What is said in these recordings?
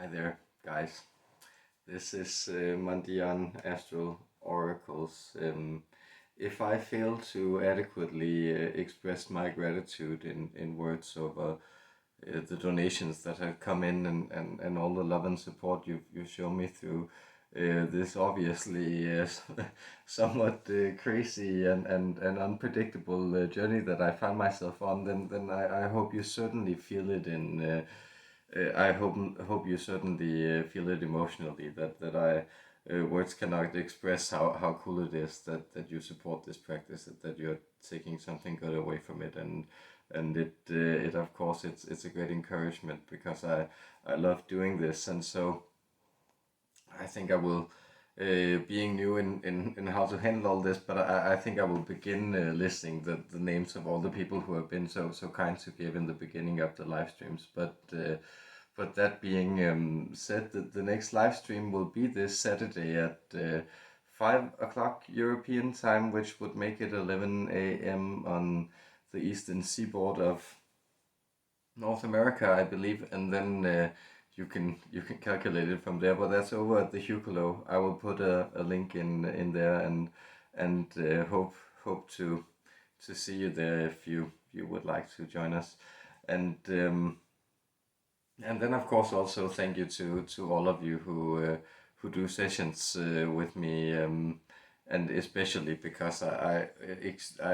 Hi there, guys. This is Mandian Astral Oracles. If I fail to adequately express my gratitude in words over the donations that have come in and all the love and support you've shown me through this obviously somewhat crazy and unpredictable journey that I find myself on, then I hope you certainly feel it I hope you certainly feel it emotionally that I words cannot express how cool it is that you support this practice, that you're taking something good away from it, and it of course it's a great encouragement because I love doing this. And so I think I will, being new in how to handle all this, but I think I will begin listing the names of all the people who have been so kind to give in the beginning of the live streams. But that being said, the next live stream will be this Saturday at 5 o'clock European time, which would make it 11 a.m. on the eastern seaboard of North America, I believe, and then you can calculate it from there. But that's over at the Hucolo. I will put a link in there and hope to see you there if you would like to join us. And then of course also thank you to all of you who do sessions with me, and especially because I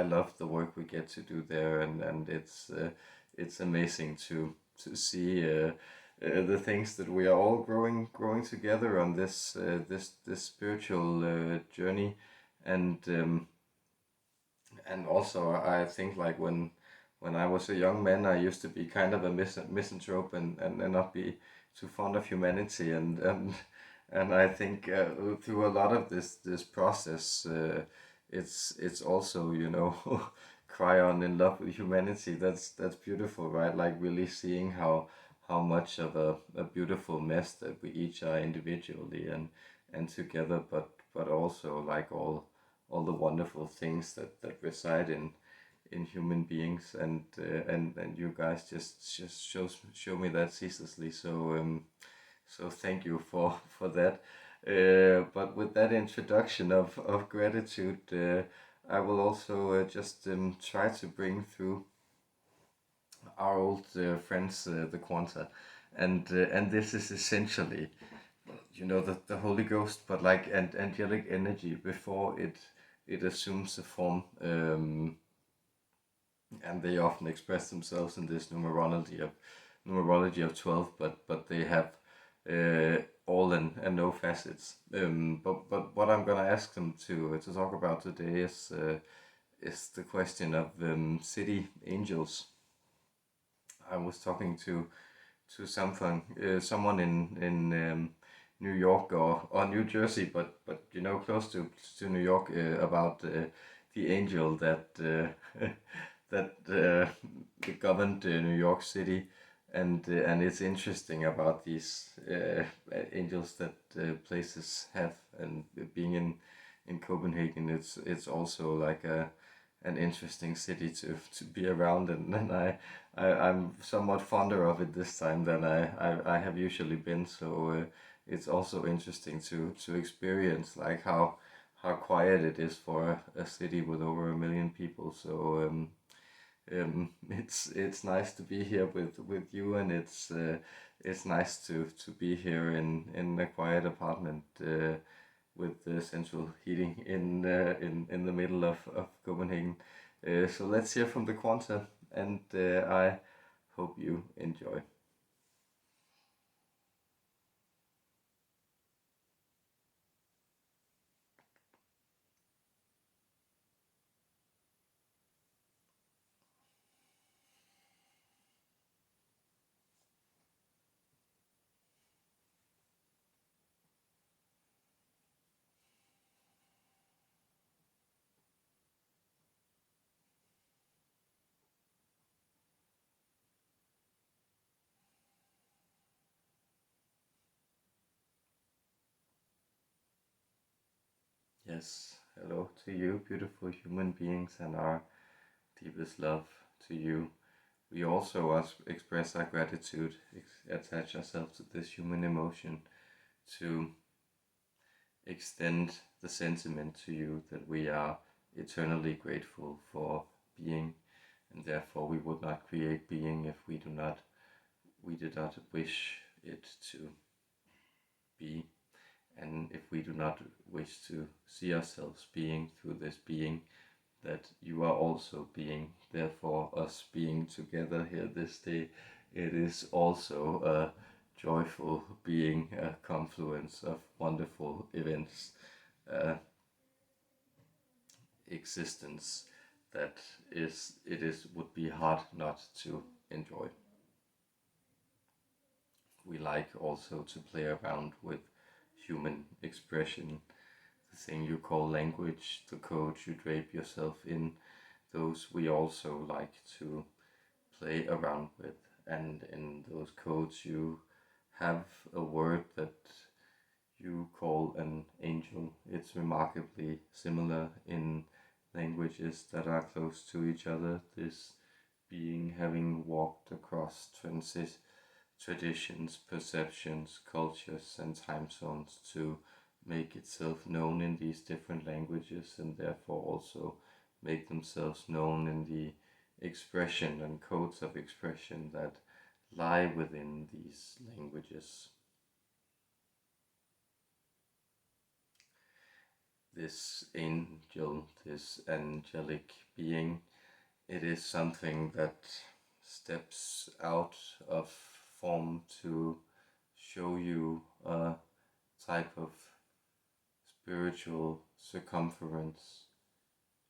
love the work we get to do there, and it's amazing to see the things that we are all growing together on this spiritual journey. And um, and also I think like when I was a young man, I used to be kind of a misanthrope and not be too fond of humanity, and I think through a lot of this process, it's also, cry on in love with humanity. That's beautiful, right? Like really seeing how much of a beautiful mess that we each are individually and together, but also like all the wonderful things that reside in human beings, and you guys just show me that ceaselessly. So thank you for that. But with that introduction of gratitude, I will also just try to bring through our old friends, the Quanta, and this is essentially, the Holy Ghost, but like an angelic energy before it assumes a form. And they often express themselves in this numerology of 12, but they have all and no facets. But what I'm gonna ask them to talk about today is the question of city angels. I was talking to someone in New York or New Jersey, but close to New York, about the angel that that governed New York City, and it's interesting about these angels that places have, and being in Copenhagen, it's also like an interesting city to be around, and I'm somewhat fonder of it this time than I have usually been. So it's also interesting to experience like how quiet it is for a city with over 1 million people. So it's nice to be here with you, and it's nice to be here in a quiet apartment with central heating in the middle of Copenhagen. So let's hear from the Quanta, and I hope you enjoy. Yes, hello to you, beautiful human beings, and our deepest love to you. we also express our gratitude, attach ourselves to this human emotion to extend the sentiment to you that we are eternally grateful for being, and therefore we would not create being if we did not wish it to be, and if we do not wish to see ourselves being through this being, that you are also being. Therefore, us being together here this day, it is also a joyful being, a confluence of wonderful events, existence that would be hard not to enjoy. We like also to play around with human expression, the thing you call language, the code you drape yourself in, those we also like to play around with. And in those codes you have a word that you call an angel. It's remarkably similar in languages that are close to each other, this being having walked across traditions, perceptions, cultures, and time zones to make itself known in these different languages, and therefore also make themselves known in the expression and codes of expression that lie within these languages. This angel, this angelic being, it is something that steps out of form to show you a type of spiritual circumference,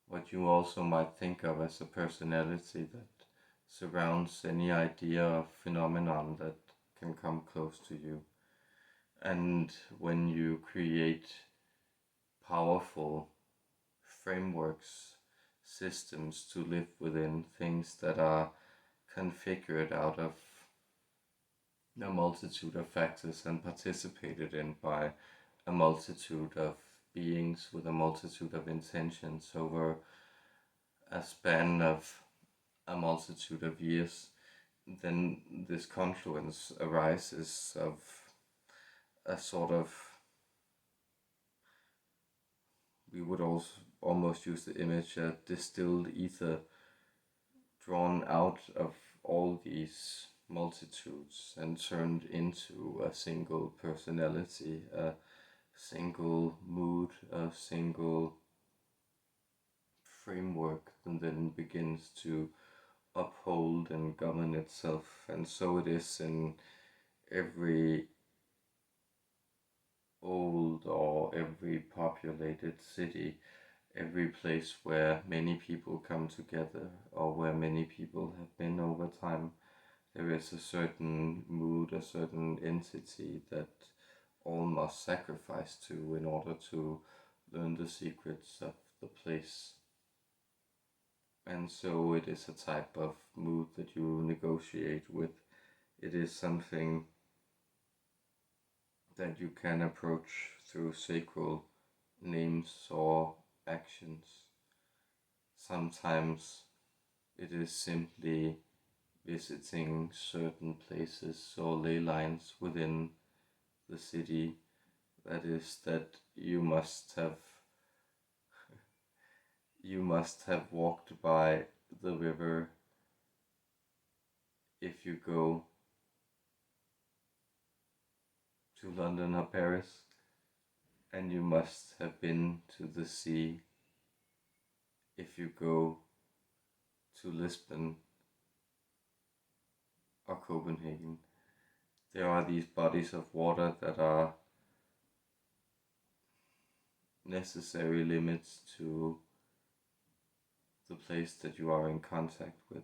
what you also might think of as a personality that surrounds any idea of phenomenon that can come close to you. And when you create powerful frameworks, systems to live within, things that are configured out of a multitude of factors and participated in by a multitude of beings with a multitude of intentions over a span of a multitude of years, then this confluence arises of a sort of, we would also almost use the image, a distilled ether drawn out of all these multitudes and turned into a single personality, a single mood, a single framework, and then begins to uphold and govern itself. And so it is in every old or every populated city, every place where many people come together or where many people have been over time. There is a certain mood, a certain entity that all must sacrifice to in order to learn the secrets of the place. And so it is a type of mood that you negotiate with. It is something that you can approach through sacral names or actions. Sometimes it is simply visiting certain places or ley lines within the city. That is, that you must have walked by the river if you go to London or Paris, and you must have been to the sea if you go to Lisbon or Copenhagen. There are these bodies of water that are necessary limits to the place that you are in contact with.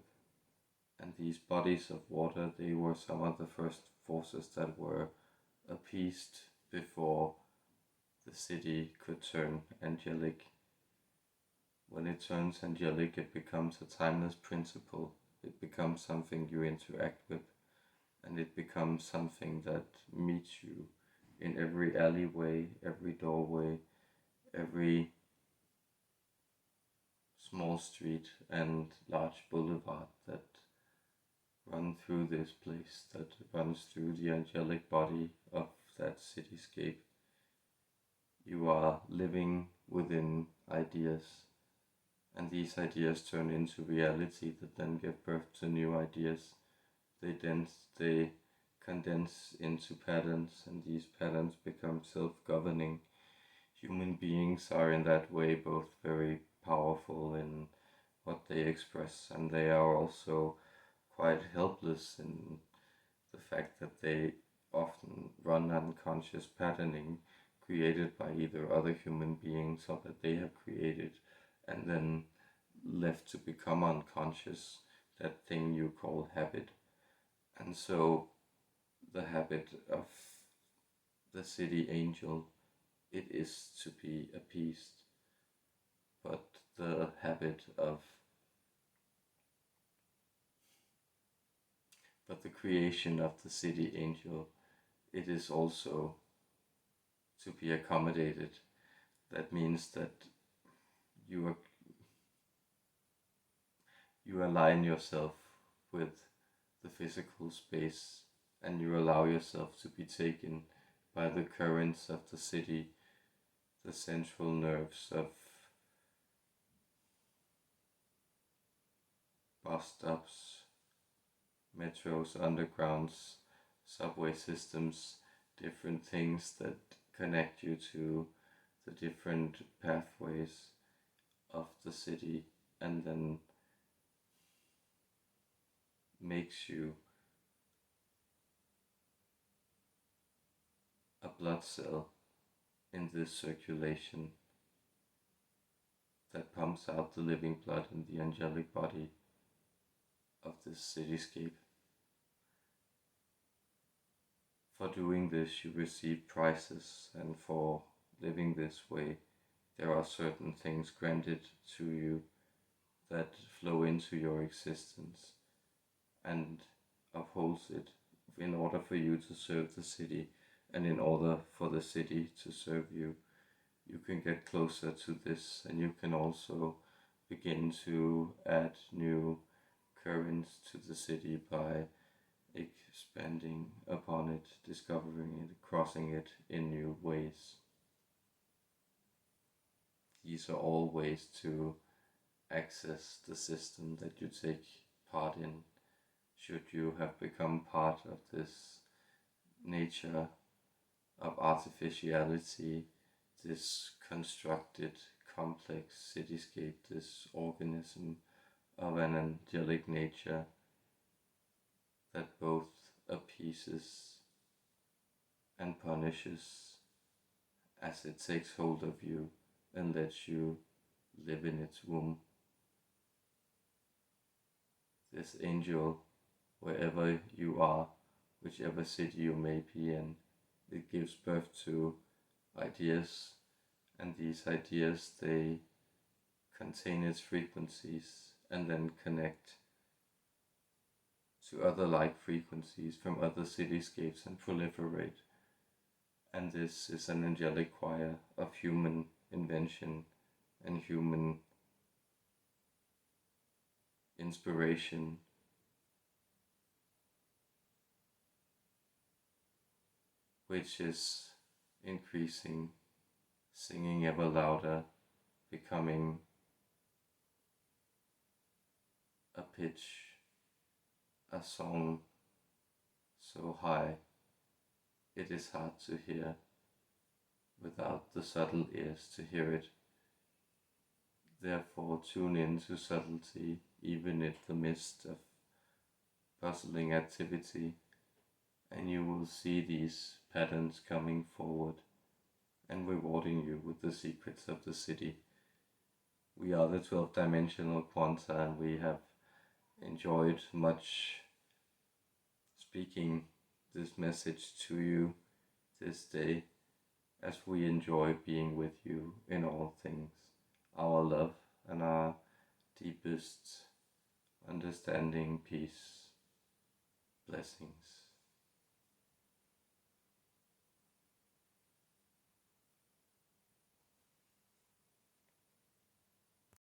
And these bodies of water, they were some of the first forces that were appeased before the city could turn angelic. When it turns angelic, it becomes a timeless principle. It becomes something you interact with, and it becomes something that meets you in every alleyway, every doorway, every small street and large boulevard that run through this place, that runs through the angelic body of that cityscape. You are living within ideas, and these ideas turn into reality that then give birth to new ideas. They condense into patterns, and these patterns become self-governing. Human beings are in that way both very powerful in what they express, and they are also quite helpless in the fact that they often run unconscious patterning created by either other human beings or that they have created and then left to become unconscious, that thing you call habit. And so the habit of the city angel, it is to be appeased, but the habit of the creation of the city angel, it is also to be accommodated. That means that you align yourself with the physical space, and you allow yourself to be taken by the currents of the city, the central nerves of bus stops, metros, undergrounds, subway systems, different things that connect you to the different pathways of the city, and then makes you a blood cell in this circulation that pumps out the living blood in the angelic body of this cityscape. For doing this, you receive prizes, and for living this way, there are certain things granted to you that flow into your existence and upholds it in order for you to serve the city, and in order for the city to serve you. You can get closer to this, and you can also begin to add new currents to the city by expanding upon it, discovering it, crossing it in new ways. These are all ways to access the system that you take part in, should you have become part of this nature of artificiality, this constructed complex cityscape, this organism of an angelic nature that both appeases and punishes as it takes hold of you and lets you live in its womb. This angel, wherever you are, whichever city you may be in, it gives birth to ideas, and these ideas, they contain its frequencies and then connect to other like frequencies from other cityscapes and proliferate. And this is an angelic choir of human invention and human inspiration, which is increasing, singing ever louder, becoming a pitch, a song so high it is hard to hear without the subtle ears to hear it. Therefore, tune in to subtlety even in the midst of puzzling activity, and you will see these patterns coming forward and rewarding you with the secrets of the city. We are the 12-dimensional Quanta, and we have enjoyed much speaking this message to you this day, as we enjoy being with you in all things, our love and our deepest understanding, peace, blessings.